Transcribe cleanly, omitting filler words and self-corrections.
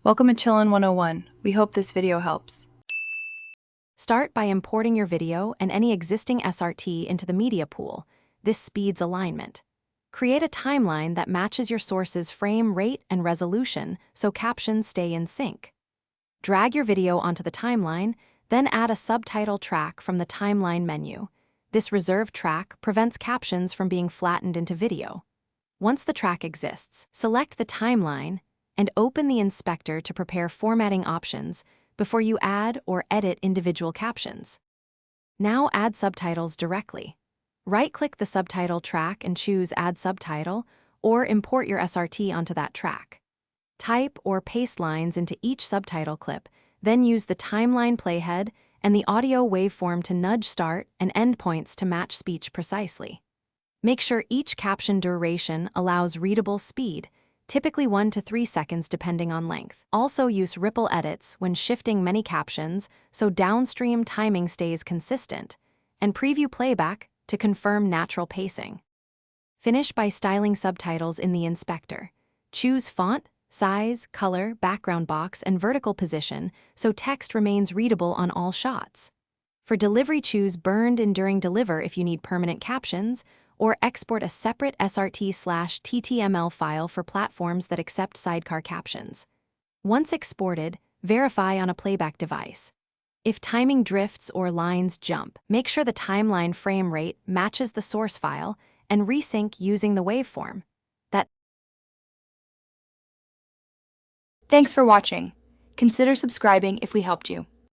Welcome to Chillin' 101. We hope this video helps. Start by importing your video and any existing SRT into the media pool. This speeds alignment. Create a timeline that matches your source's frame rate and resolution so captions stay in sync. Drag your video onto the timeline, then add a subtitle track from the timeline menu. This reserved track prevents captions from being flattened into video. Once the track exists, select the timeline and open the inspector to prepare formatting options before you add or edit individual captions. Now add subtitles directly. Right-click the subtitle track and choose Add Subtitle, or import your SRT onto that track. Type or paste lines into each subtitle clip, then use the timeline playhead and the audio waveform to nudge start and end points to match speech precisely. Make sure each caption duration allows readable speed, typically 1 to 3 seconds depending on length. Also use ripple edits when shifting many captions so downstream timing stays consistent, and preview playback to confirm natural pacing. Finish by styling subtitles in the inspector. Choose font, size, color, background box, and vertical position so text remains readable on all shots. For delivery, choose Burned in during deliver if you need permanent captions, or export a separate SRT/TTML file for platforms that accept sidecar captions. Once exported, verify on a playback device. If timing drifts or lines jump, make sure the timeline frame rate matches the source file and resync using the waveform. Thanks for watching. Consider subscribing if we helped you.